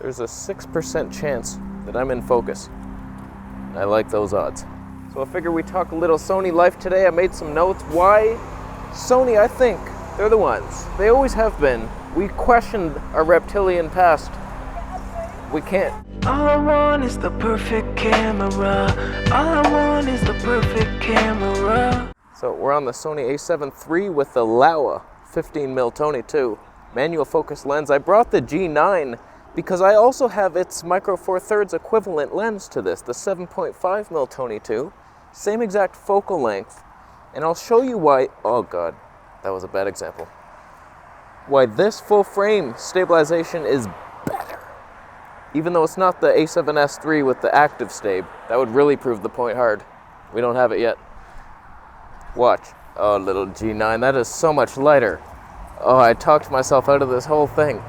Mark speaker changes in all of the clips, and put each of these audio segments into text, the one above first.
Speaker 1: there's a 6% chance that I'm in focus. I like those odds. So I figure we talk a little Sony life today. I made some notes. Why Sony? I think they're the ones. They always have been. We questioned our reptilian past. We can't.
Speaker 2: All I want is the perfect camera. All I want is the perfect camera.
Speaker 1: So we're on the Sony A7III with the Laowa 15mm Tony 2 manual focus lens. I brought the G9 because I also have its micro four thirds equivalent lens to this, the 7.5mm Tony 2, same exact focal length, and I'll show you why. Oh god, that was a bad example. Why this full frame stabilization is better. Even though it's not the A7S III with the active stab, that would really prove the point hard. We don't have it yet. Watch. Oh, little G9, that is so much lighter. Oh, I talked myself out of this whole thing.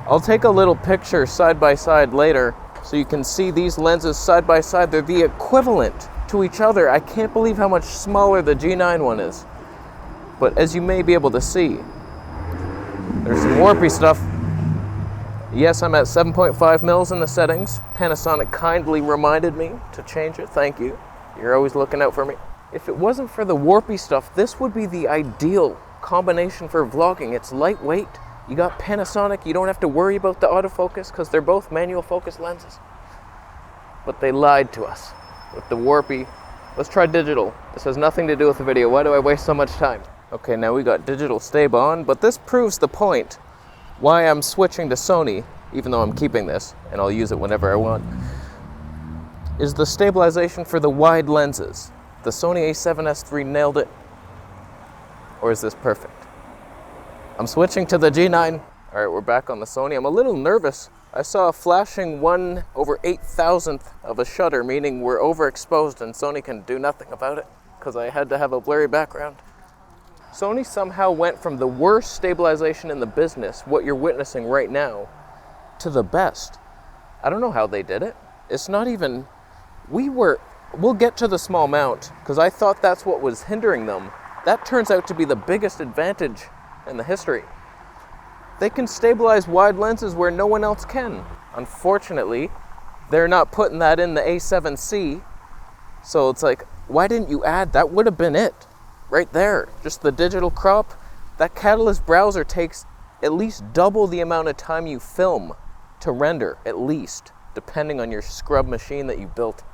Speaker 1: I'll take a little picture side by side later so you can see these lenses side by side. They're the equivalent to each other. I can't believe how much smaller the G9 one is. But as you may be able to see, there's some warpy stuff. Yes, I'm at 7.5 mils in the settings. Panasonic kindly reminded me to change it. Thank you. You're always looking out for me. If it wasn't for the warpy stuff, this would be the ideal combination for vlogging. It's lightweight. You got Panasonic. You don't have to worry about the autofocus because they're both manual focus lenses. But they lied to us with the warpy. Let's try digital. This has nothing to do with the video. Why do I waste so much time? Okay, now we got digital stab on, but this proves the point why I'm switching to Sony, even though I'm keeping this, and I'll use it whenever I want, is the stabilization for the wide lenses. The Sony A7S III nailed it, or is this perfect? I'm switching to the G9. All right, we're back on the Sony. I'm a little nervous. I saw a flashing 1/8,000th of a shutter, meaning we're overexposed and Sony can do nothing about it because I had to have a blurry background. Sony somehow went from the worst stabilization in the business, what you're witnessing right now, to the best. I don't know how they did it. It's not even, we'll get to the small mount because I thought that's what was hindering them. That turns out to be the biggest advantage in the history. They can stabilize wide lenses where no one else can. Unfortunately, they're not putting that in the A7C. So it's like, why didn't you add? That would have been it. Right there, just the digital crop. That Catalyst browser takes at least double the amount of time you film to render, at least, depending on your scrub machine that you built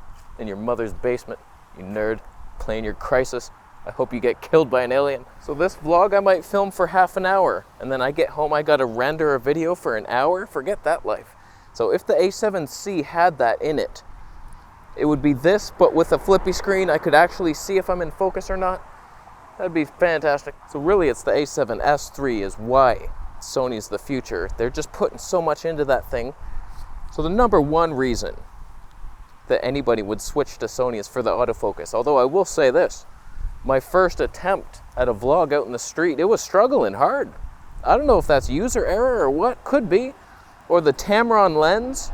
Speaker 1: in your mother's basement, you nerd, playing your Crisis. I hope you get killed by an alien. So this vlog I might film for half an hour, and then I get home, I gotta render a video for an hour? Forget that life. So if the A7C had that in it, it would be this, but with a flippy screen. I could actually see if I'm in focus or not. That'd be fantastic. So really it's the A7S III is why Sony's the future. They're just putting so much into that thing. So the number one reason that anybody would switch to Sony is for the autofocus. Although I will say this, my first attempt at a vlog out in the street, it was struggling hard. I don't know if that's user error or what, could be. Or the Tamron lens.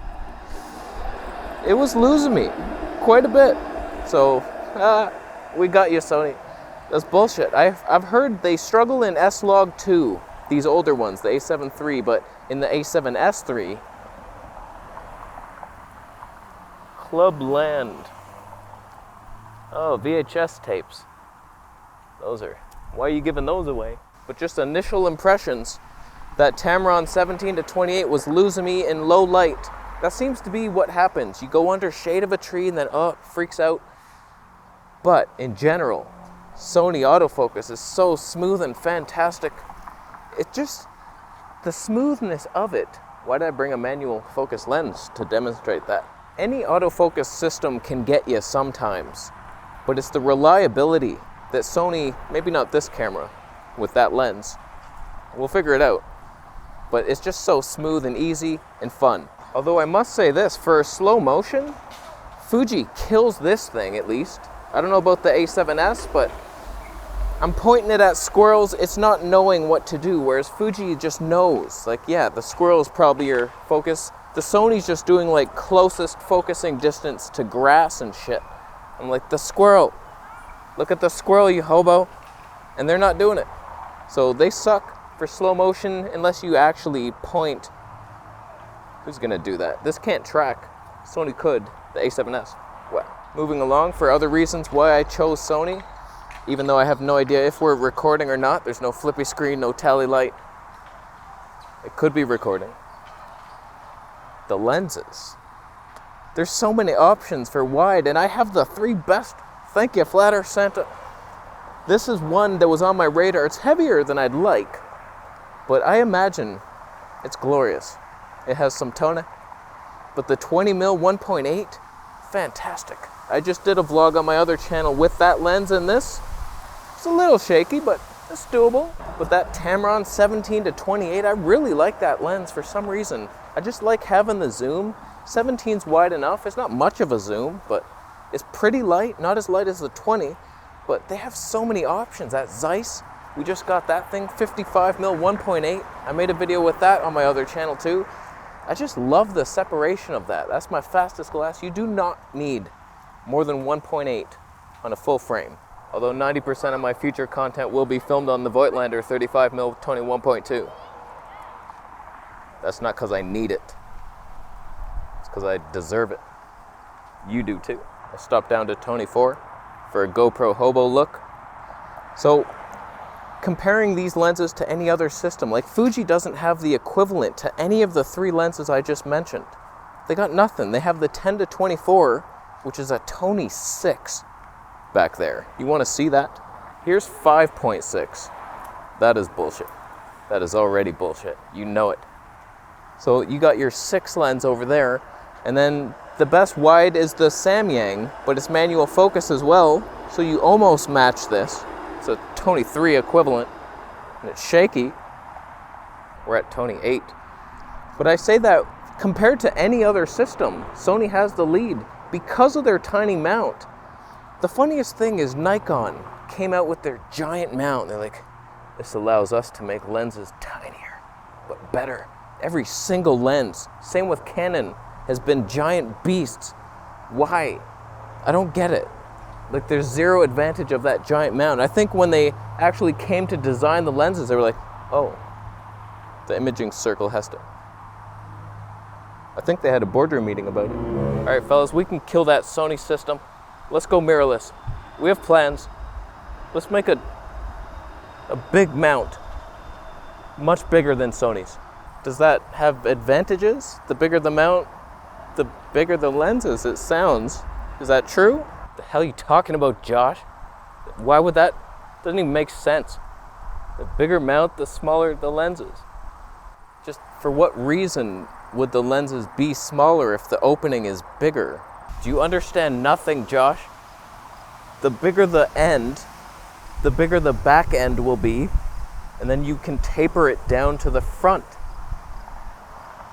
Speaker 1: It was losing me quite a bit. So, we got you, Sony. That's bullshit. I've heard they struggle in S-Log 2, these older ones, the A7 III, but in the A7S III, Club Land. Oh, VHS tapes. Those are, why are you giving those away? But just initial impressions, that Tamron 17-28 was losing me in low light. That seems to be what happens. You go under shade of a tree and then, it freaks out. But in general, Sony autofocus is so smooth and fantastic. It just, the smoothness of it. Why did I bring a manual focus lens to demonstrate that? Any autofocus system can get you sometimes, but it's the reliability that Sony, maybe not this camera with that lens, we'll figure it out, but it's just so smooth and easy and fun. Although I must say this, for slow motion, Fuji kills this thing at least. I don't know about the A7S, but I'm pointing it at squirrels. It's not knowing what to do, whereas Fuji just knows. Like, yeah, the squirrel is probably your focus. The Sony's just doing like closest focusing distance to grass and shit. I'm like, the squirrel. Look at the squirrel, you hobo. And they're not doing it. So they suck for slow motion unless you actually point Who's gonna do that? This can't track. Sony could, the A7S. Well, moving along for other reasons why I chose Sony, even though I have no idea if we're recording or not. There's no flippy screen, no tally light. It could be recording. The lenses. There's so many options for wide, and I have the 3 best. Thank you, Flat Earth Santa. This is one that was on my radar. It's heavier than I'd like, but I imagine it's glorious. It has some tone, but the 20mm 1.8, fantastic. I just did a vlog on my other channel with that lens and this. It's a little shaky, but it's doable. But that Tamron 17 to 28, I really like that lens for some reason. I just like having the zoom. 17's wide enough. It's not much of a zoom, but it's pretty light. Not as light as the 20, but they have so many options. That Zeiss, we just got that thing, 55mm 1.8. I made a video with that on my other channel too. I just love the separation of that. That's my fastest glass. You do not need more than 1.8 on a full frame. Although 90% of my future content will be filmed on the Voigtlander 35mm 21.2. That's not because I need it. It's because I deserve it. You do too. I stopped down to Tony 4 for a GoPro hobo look. So, comparing these lenses to any other system, like Fuji doesn't have the equivalent to any of the 3 lenses I just mentioned. They got nothing. They have the 10 to 24, which is a Tony 6 back there. You want to see that? Here's 5.6. That is bullshit. That is already bullshit. You know it. So you got your 6 lens over there, and then the best wide is the Samyang, but it's manual focus as well, so you almost match this. It's a Tony 3 equivalent, and it's shaky. We're at Tony 8. But I say that compared to any other system, Sony has the lead because of their tiny mount. The funniest thing is Nikon came out with their giant mount. They're like, this allows us to make lenses tinier, but better. Every single lens, same with Canon, has been giant beasts. Why? I don't get it. Like, there's zero advantage of that giant mount. I think when they actually came to design the lenses, they were like, oh, the imaging circle has to. I think they had a boardroom meeting about it. All right, fellas, we can kill that Sony system. Let's go mirrorless. We have plans. Let's make a big mount, much bigger than Sony's. Does that have advantages? The bigger the mount, the bigger the lenses, it sounds. Is that true? The hell are you talking about, Josh? Why would that? Doesn't even make sense. The bigger mount, the smaller the lenses. Just for what reason would the lenses be smaller if the opening is bigger? Do you understand nothing, Josh? The bigger the end, the bigger the back end will be, and then you can taper it down to the front.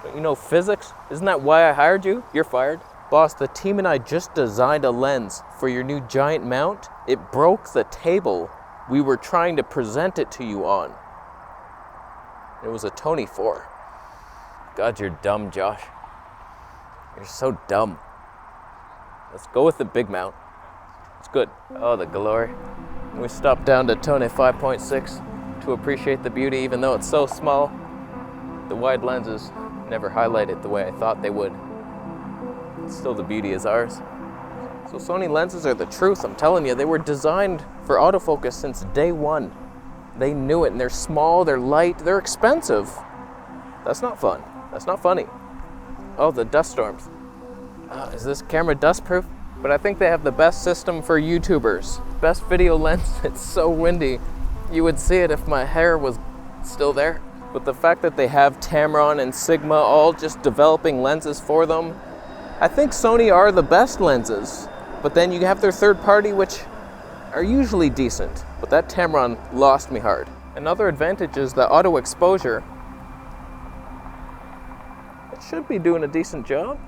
Speaker 1: Don't you know physics? Isn't that why I hired you? You're fired. Boss, the team and I just designed a lens for your new giant mount. It broke the table we were trying to present it to you on. It was a Tony 4. God, you're dumb, Josh. You're so dumb. Let's go with the big mount. It's good. Oh, the glory. We stopped down to Tony 5.6 to appreciate the beauty, even though it's so small. The wide lenses never highlight it the way I thought they would. Still, the beauty is ours. So Sony lenses are the truth. I'm telling you, they were designed for autofocus since day one. They knew it, and they're small, they're light, they're expensive. That's not fun. That's not funny. Oh, the dust storms. Is this camera dust proof? But I think they have the best system for YouTubers. Best video lens. It's so windy. You would see it if my hair was still there. But the fact that they have Tamron and Sigma all just developing lenses for them, I think Sony are the best lenses. But then you have their third party, which are usually decent. But that Tamron lost me hard. Another advantage is the auto exposure. It should be doing a decent job.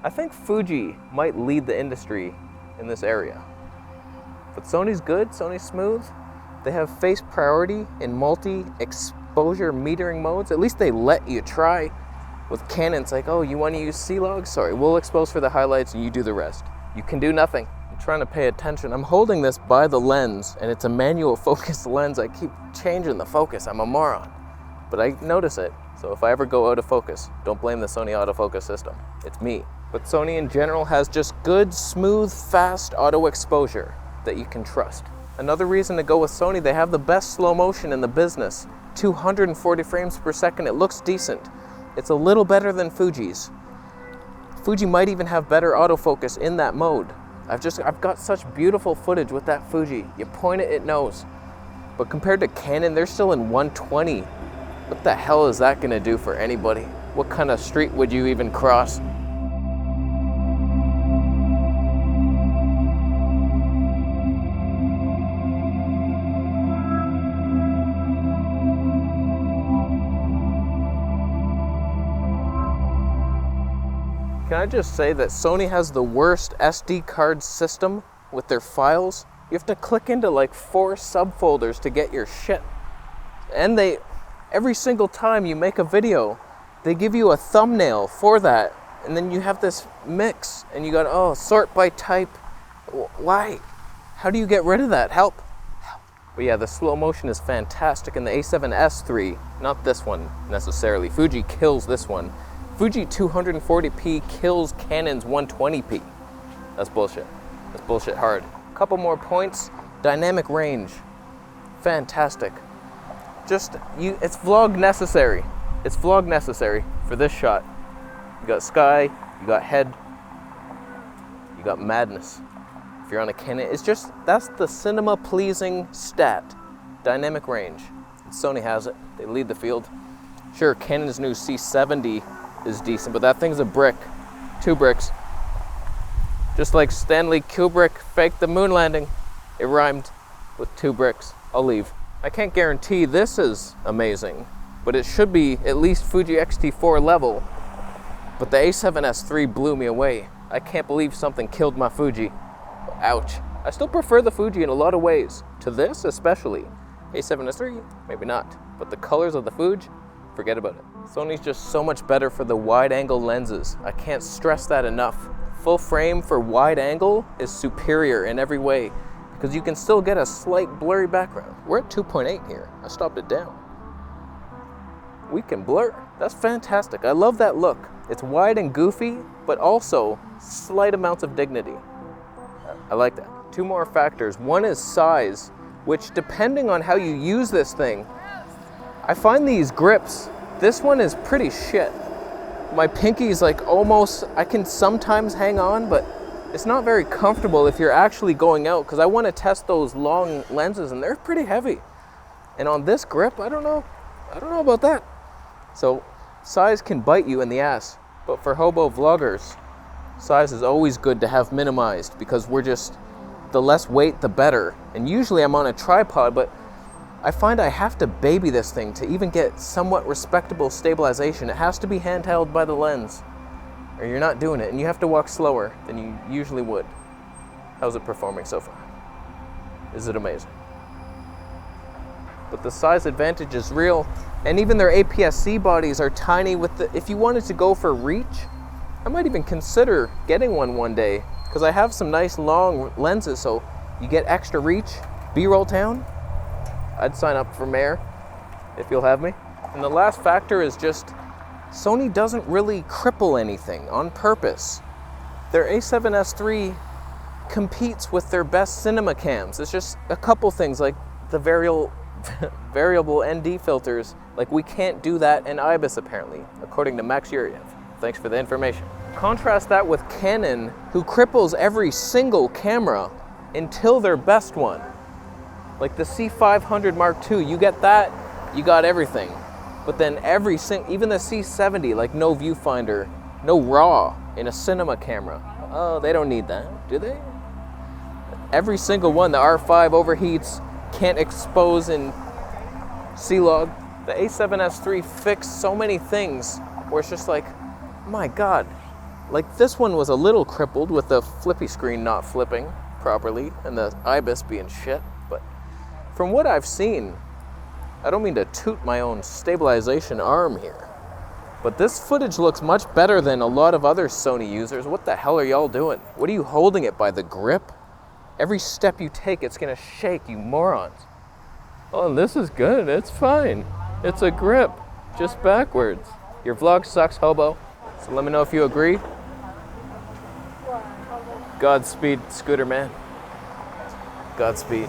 Speaker 1: I think Fuji might lead the industry in this area. But Sony's good, Sony's smooth. They have face priority in multi-exposure metering modes. At least they let you try. With Canon, it's like, oh, you want to use C-Log? Sorry, we'll expose for the highlights and you do the rest. You can do nothing. I'm trying to pay attention. I'm holding this by the lens, and it's a manual focus lens. I keep changing the focus. I'm a moron. but I notice it. So if I ever go out of focus, don't blame the Sony autofocus system. It's me. But Sony in general has just good, smooth, fast auto exposure that you can trust. Another reason to go with Sony, they have the best slow motion in the business. 240 frames per second, it looks decent. It's a little better than Fuji's. Fuji might even have better autofocus in that mode. I've got such beautiful footage with that Fuji. You point it, it knows. But compared to Canon, they're still in 120. What the hell is that gonna do for anybody? What kind of street would you even cross? Can I just say that Sony has the worst SD card system with their files? You have to click into like 4 subfolders to get your shit. And every single time you make a video, they give you a thumbnail for that. And then you have this mix and you got, oh, sort by type. Why? How do you get rid of that? Help. But yeah, the slow motion is fantastic. And the A7III, not this one necessarily. Fuji kills this one. Fuji 240p kills Canon's 120p. That's bullshit. That's bullshit hard. Couple more points. Dynamic range. Fantastic. It's vlog necessary. It's vlog necessary for this shot. You got sky, you got head, you got madness. If you're on a Canon, that's the cinema pleasing stat. Dynamic range. Sony has it. They lead the field. Sure, Canon's new C70 is decent, but that thing's a brick. 2 bricks. Just like Stanley Kubrick faked the moon landing. It rhymed with 2 bricks. I'll leave. I can't guarantee this is amazing, but it should be at least Fuji X-T4 level. But the A7S III blew me away. I can't believe something killed my Fuji. Ouch. I still prefer the Fuji in a lot of ways. To this especially. A7S III, maybe not. But the colors of the Fuji, forget about it. Sony's just so much better for the wide angle lenses. I can't stress that enough. Full frame for wide angle is superior in every way because you can still get a slight blurry background. We're at 2.8 here. I stopped it down. We can blur. That's fantastic. I love that look. It's wide and goofy, but also slight amounts of dignity. I like that. 2 more factors. One is size, which depending on how you use this thing, I find these grips, this one is pretty shit. My pinky's like almost, I can sometimes hang on, but it's not very comfortable if you're actually going out because I want to test those long lenses and they're pretty heavy. And on this grip, I don't know about that. So size can bite you in the ass, but for hobo vloggers, size is always good to have minimized because the less weight, the better. And usually I'm on a tripod, but I find I have to baby this thing to even get somewhat respectable stabilization. It has to be handheld by the lens or you're not doing it and you have to walk slower than you usually would. How's it performing so far? Is it amazing? But the size advantage is real and even their APS-C bodies are tiny if you wanted to go for reach, I might even consider getting one day because I have some nice long lenses so you get extra reach. B-roll town, I'd sign up for mayor if you'll have me. And the last factor is just Sony doesn't really cripple anything on purpose. Their A7S III competes with their best cinema cams. It's just a couple things like the variable ND filters. Like we can't do that in IBIS apparently, according to Max Yuriev. Thanks for the information. Contrast that with Canon, who cripples every single camera until their best one. Like the C500 Mark II, you get that, you got everything. But then even the C70, like no viewfinder, no RAW in a cinema camera. Oh, they don't need that, do they? Every single one, the R5 overheats, can't expose in C-Log. The A7S III fixed so many things where it's just like, my God. Like this one was a little crippled with the flippy screen not flipping properly and the IBIS being shit. But from what I've seen, I don't mean to toot my own stabilization arm here, but this footage looks much better than a lot of other Sony users. What the hell are y'all doing? What are you holding it by, the grip? Every step you take, it's gonna shake, you morons. Oh, this is good, it's fine. It's a grip, just backwards. Your vlog sucks, hobo. So let me know if you agree. Godspeed, scooter man. Godspeed.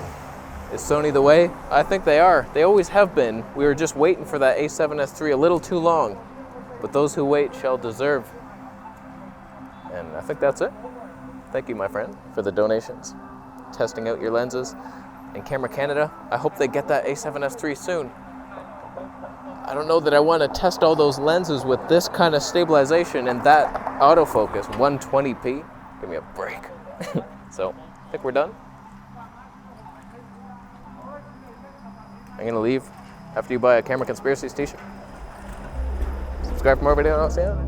Speaker 1: Is Sony the way? I think they are. They always have been. We were just waiting for that A7III a little too long. But those who wait shall deserve. And I think that's it. Thank you, my friend, for the donations, testing out your lenses. And Camera Canada, I hope they get that A7III soon. I don't know that I want to test all those lenses with this kind of stabilization and that autofocus, 120p. Give me a break. So, I think we're done. I'm gonna leave after you buy a Camera Conspiracies t-shirt. Subscribe for more videos. See ya.